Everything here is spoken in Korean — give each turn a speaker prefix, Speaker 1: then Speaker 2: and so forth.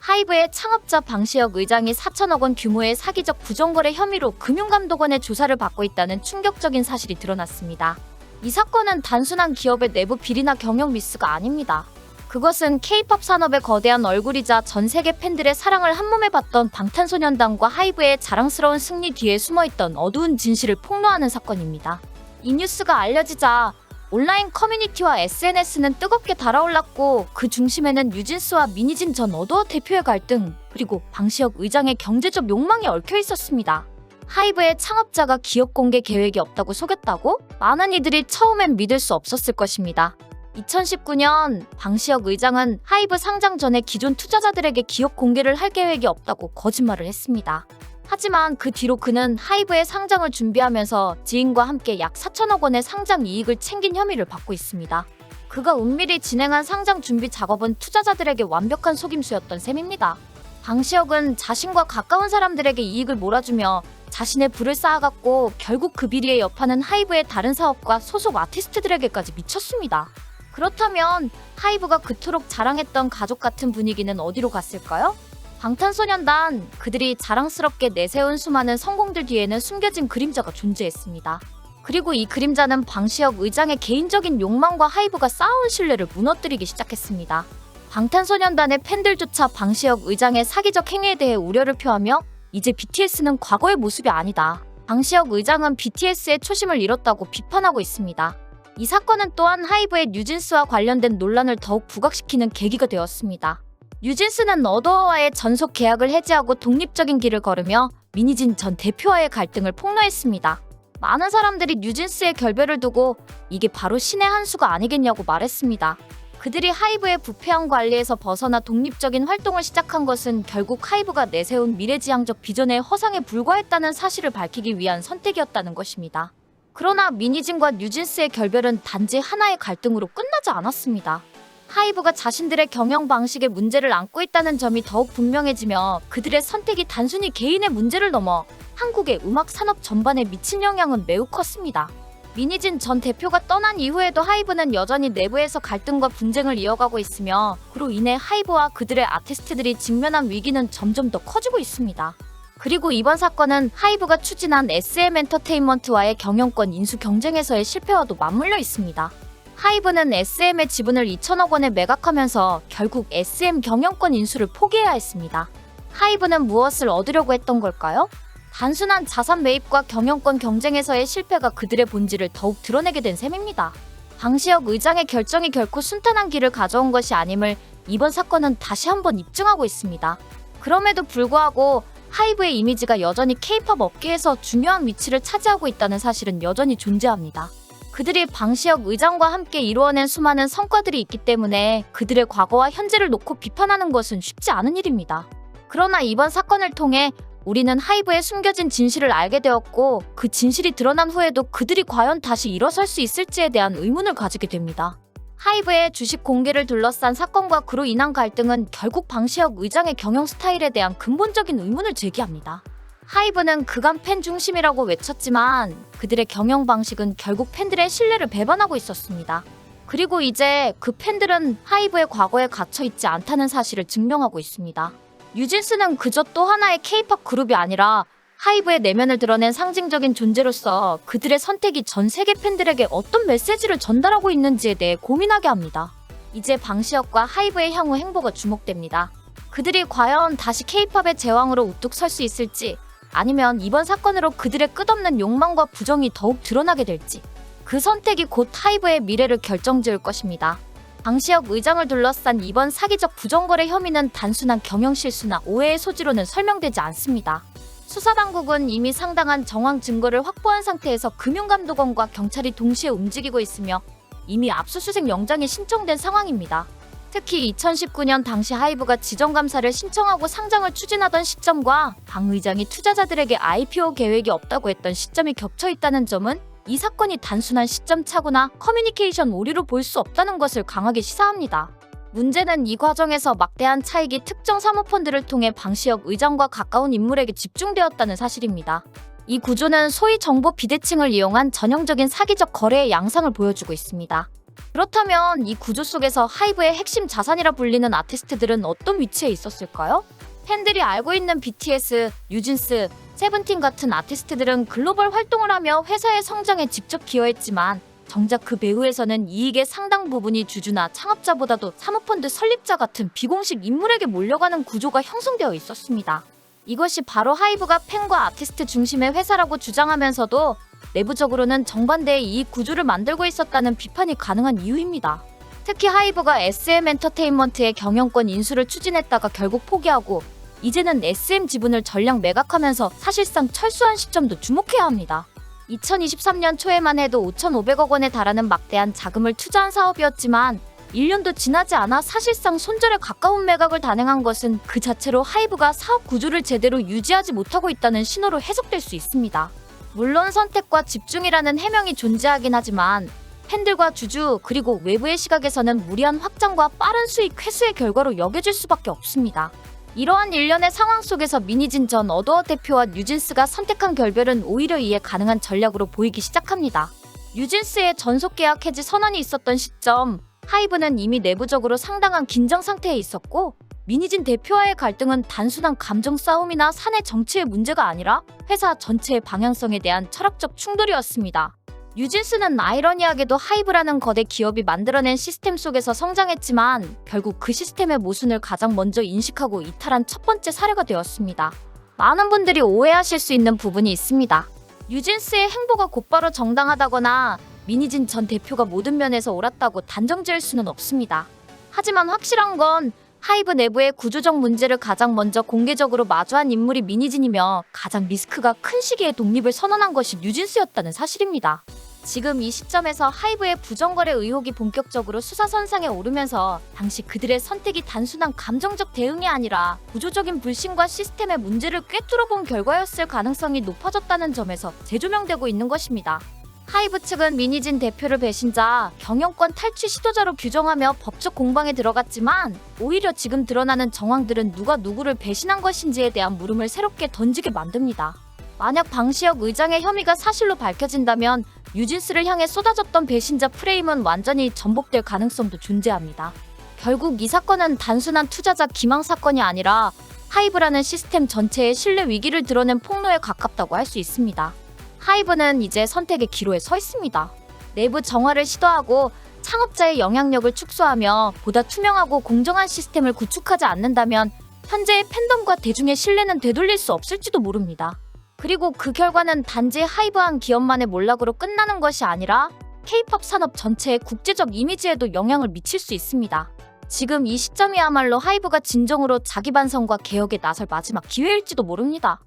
Speaker 1: 하이브의 창업자 방시혁 의장이 4천억 원 규모의 사기적 부정거래 혐의로 금융감독원의 조사를 받고 있다는 충격적인 사실이 드러났습니다. 이 사건은 단순한 기업의 내부 비리나 경영 미스가 아닙니다. 그것은 K-팝 산업의 거대한 얼굴이자 전 세계 팬들의 사랑을 한몸에 받던 방탄소년단과 하이브의 자랑스러운 승리 뒤에 숨어있던 어두운 진실을 폭로하는 사건입니다. 이 뉴스가 알려지자 온라인 커뮤니티와 SNS는 뜨겁게 달아올랐고, 그 중심에는 뉴진스와 미니진 전 어도어 대표의 갈등, 그리고 방시혁 의장의 경제적 욕망이 얽혀 있었습니다. 하이브의 창업자가 기업 공개 계획이 없다고 속였다고? 많은 이들이 처음엔 믿을 수 없었을 것입니다. 2019년 방시혁 의장은 하이브 상장 전에 기존 투자자들에게 기업 공개를 할 계획이 없다고 거짓말을 했습니다. 하지만 그 뒤로 그는 하이브의 상장을 준비하면서 지인과 함께 약 4천억 원의 상장 이익을 챙긴 혐의를 받고 있습니다. 그가 은밀히 진행한 상장 준비 작업은 투자자들에게 완벽한 속임수였던 셈입니다. 방시혁은 자신과 가까운 사람들에게 이익을 몰아주며 자신의 부를 쌓아갔고, 결국 그 비리의 여파는 하이브의 다른 사업과 소속 아티스트들에게까지 미쳤습니다. 그렇다면 하이브가 그토록 자랑했던 가족 같은 분위기는 어디로 갔을까요? 방탄소년단, 그들이 자랑스럽게 내세운 수많은 성공들 뒤에는 숨겨진 그림자가 존재했습니다. 그리고 이 그림자는 방시혁 의장의 개인적인 욕망과 하이브가 쌓아온 신뢰를 무너뜨리기 시작했습니다. 방탄소년단의 팬들조차 방시혁 의장의 사기적 행위에 대해 우려를 표하며, 이제 BTS는 과거의 모습이 아니다, 방시혁 의장은 BTS의 초심을 잃었다고 비판하고 있습니다. 이 사건은 또한 하이브의 뉴진스와 관련된 논란을 더욱 부각시키는 계기가 되었습니다. 뉴진스는 어도어와의 전속 계약을 해지하고 독립적인 길을 걸으며 미니진 전 대표와의 갈등을 폭로했습니다. 많은 사람들이 뉴진스의 결별을 두고 이게 바로 신의 한 수가 아니겠냐고 말했습니다. 그들이 하이브의 부패한 관리에서 벗어나 독립적인 활동을 시작한 것은 결국 하이브가 내세운 미래지향적 비전의 허상에 불과했다는 사실을 밝히기 위한 선택이었다는 것입니다. 그러나 미니진과 뉴진스의 결별은 단지 하나의 갈등으로 끝나지 않았습니다. 하이브가 자신들의 경영 방식에 문제를 안고 있다는 점이 더욱 분명해지며, 그들의 선택이 단순히 개인의 문제를 넘어 한국의 음악 산업 전반에 미친 영향은 매우 컸습니다. 미니진 전 대표가 떠난 이후에도 하이브는 여전히 내부에서 갈등과 분쟁을 이어가고 있으며, 그로 인해 하이브와 그들의 아티스트들이 직면한 위기는 점점 더 커지고 있습니다. 그리고 이번 사건은 하이브가 추진한 SM엔터테인먼트와의 경영권 인수 경쟁에서의 실패와도 맞물려 있습니다. 하이브는 SM의 지분을 2천억 원에 매각하면서 결국 SM 경영권 인수를 포기해야 했습니다. 하이브는 무엇을 얻으려고 했던 걸까요? 단순한 자산 매입과 경영권 경쟁에서의 실패가 그들의 본질을 더욱 드러내게 된 셈입니다. 방시혁 의장의 결정이 결코 순탄한 길을 가져온 것이 아님을 이번 사건은 다시 한번 입증하고 있습니다. 그럼에도 불구하고 하이브의 이미지가 여전히 K-팝 업계에서 중요한 위치를 차지하고 있다는 사실은 여전히 존재합니다. 그들이 방시혁 의장과 함께 이루어낸 수많은 성과들이 있기 때문에 그들의 과거와 현재를 놓고 비판하는 것은 쉽지 않은 일입니다. 그러나 이번 사건을 통해 우리는 하이브의 숨겨진 진실을 알게 되었고, 그 진실이 드러난 후에도 그들이 과연 다시 일어설 수 있을지에 대한 의문을 가지게 됩니다. 하이브의 주식 공개를 둘러싼 사건과 그로 인한 갈등은 결국 방시혁 의장의 경영 스타일에 대한 근본적인 의문을 제기합니다. 하이브는 그간 팬 중심이라고 외쳤지만 그들의 경영 방식은 결국 팬들의 신뢰를 배반하고 있었습니다. 그리고 이제 그 팬들은 하이브의 과거에 갇혀 있지 않다는 사실을 증명하고 있습니다. 뉴진스는 그저 또 하나의 K-팝 그룹이 아니라 하이브의 내면을 드러낸 상징적인 존재로서 그들의 선택이 전 세계 팬들에게 어떤 메시지를 전달하고 있는지에 대해 고민하게 합니다. 이제 방시혁과 하이브의 향후 행보가 주목됩니다. 그들이 과연 다시 K-팝의 제왕으로 우뚝 설 수 있을지, 아니면 이번 사건으로 그들의 끝없는 욕망과 부정이 더욱 드러나게 될지, 그 선택이 곧 하이브의 미래를 결정지을 것입니다. 방시혁 의장을 둘러싼 이번 사기적 부정거래 혐의는 단순한 경영 실수나 오해의 소지로는 설명되지 않습니다. 수사당국은 이미 상당한 정황 증거를 확보한 상태에서 금융감독원과 경찰이 동시에 움직이고 있으며 이미 압수수색 영장이 신청된 상황입니다. 특히 2019년 당시 하이브가 지정감사를 신청하고 상장을 추진하던 시점과 방 의장이 투자자들에게 IPO 계획이 없다고 했던 시점이 겹쳐 있다는 점은 이 사건이 단순한 시점 착오나 커뮤니케이션 오류로 볼 수 없다는 것을 강하게 시사합니다. 문제는 이 과정에서 막대한 차익이 특정 사모펀드를 통해 방시혁 의장과 가까운 인물에게 집중되었다는 사실입니다. 이 구조는 소위 정보 비대칭을 이용한 전형적인 사기적 거래의 양상을 보여주고 있습니다. 그렇다면 이 구조 속에서 하이브의 핵심 자산이라 불리는 아티스트들은 어떤 위치에 있었을까요? 팬들이 알고 있는 BTS, 뉴진스, 세븐틴 같은 아티스트들은 글로벌 활동을 하며 회사의 성장에 직접 기여했지만 정작 그 배후에서는 이익의 상당 부분이 주주나 창업자보다도 사모펀드 설립자 같은 비공식 인물에게 몰려가는 구조가 형성되어 있었습니다. 이것이 바로 하이브가 팬과 아티스트 중심의 회사라고 주장하면서도 내부적으로는 정반대의 이익 구조를 만들고 있었다는 비판이 가능한 이유입니다. 특히 하이브가 SM 엔터테인먼트의 경영권 인수를 추진했다가 결국 포기하고 이제는 SM 지분을 전량 매각하면서 사실상 철수한 시점도 주목해야 합니다. 2023년 초에만 해도 5,500억 원에 달하는 막대한 자금을 투자한 사업이었지만 1년도 지나지 않아 사실상 손절에 가까운 매각을 단행한 것은 그 자체로 하이브가 사업 구조를 제대로 유지하지 못하고 있다는 신호로 해석될 수 있습니다. 물론 선택과 집중이라는 해명이 존재하긴 하지만 팬들과 주주 그리고 외부의 시각에서는 무리한 확장과 빠른 수익 회수의 결과로 여겨질 수밖에 없습니다. 이러한 일련의 상황 속에서 미니진 전 어도어 대표와 뉴진스가 선택한 결별은 오히려 이해 가능한 전략으로 보이기 시작합니다. 뉴진스의 전속 계약 해지 선언이 있었던 시점, 하이브는 이미 내부적으로 상당한 긴장 상태에 있었고 미니진 대표와의 갈등은 단순한 감정 싸움이나 사내 정치의 문제가 아니라 회사 전체의 방향성에 대한 철학적 충돌이었습니다. 뉴진스는 아이러니하게도 하이브라는 거대 기업이 만들어낸 시스템 속에서 성장했지만 결국 그 시스템의 모순을 가장 먼저 인식하고 이탈한 첫 번째 사례가 되었습니다. 많은 분들이 오해하실 수 있는 부분이 있습니다. 뉴진스의 행보가 곧바로 정당하다거나 미니진 전 대표가 모든 면에서 옳았다고 단정지을 수는 없습니다. 하지만 확실한 건 하이브 내부의 구조적 문제를 가장 먼저 공개적으로 마주한 인물이 미니진이며 가장 리스크가 큰 시기에 독립을 선언한 것이 뉴진스였다는 사실입니다. 지금 이 시점에서 하이브의 부정거래 의혹이 본격적으로 수사선상에 오르면서 당시 그들의 선택이 단순한 감정적 대응이 아니라 구조적인 불신과 시스템의 문제를 꿰뚫어본 결과였을 가능성이 높아졌다는 점에서 재조명되고 있는 것입니다. 하이브 측은 미니진 대표를 배신자, 경영권 탈취 시도자로 규정하며 법적 공방에 들어갔지만 오히려 지금 드러나는 정황들은 누가 누구를 배신한 것인지에 대한 물음을 새롭게 던지게 만듭니다. 만약 방시혁 의장의 혐의가 사실로 밝혀진다면 뉴진스를 향해 쏟아졌던 배신자 프레임은 완전히 전복될 가능성도 존재합니다. 결국 이 사건은 단순한 투자자 기망 사건이 아니라 하이브라는 시스템 전체의 신뢰 위기를 드러낸 폭로에 가깝다고 할 수 있습니다. 하이브는 이제 선택의 기로에 서 있습니다. 내부 정화를 시도하고 창업자의 영향력을 축소하며 보다 투명하고 공정한 시스템을 구축하지 않는다면 현재의 팬덤과 대중의 신뢰는 되돌릴 수 없을지도 모릅니다. 그리고 그 결과는 단지 하이브 한 기업만의 몰락으로 끝나는 것이 아니라 K-팝 산업 전체의 국제적 이미지에도 영향을 미칠 수 있습니다. 지금 이 시점이야말로 하이브가 진정으로 자기 반성과 개혁에 나설 마지막 기회일지도 모릅니다.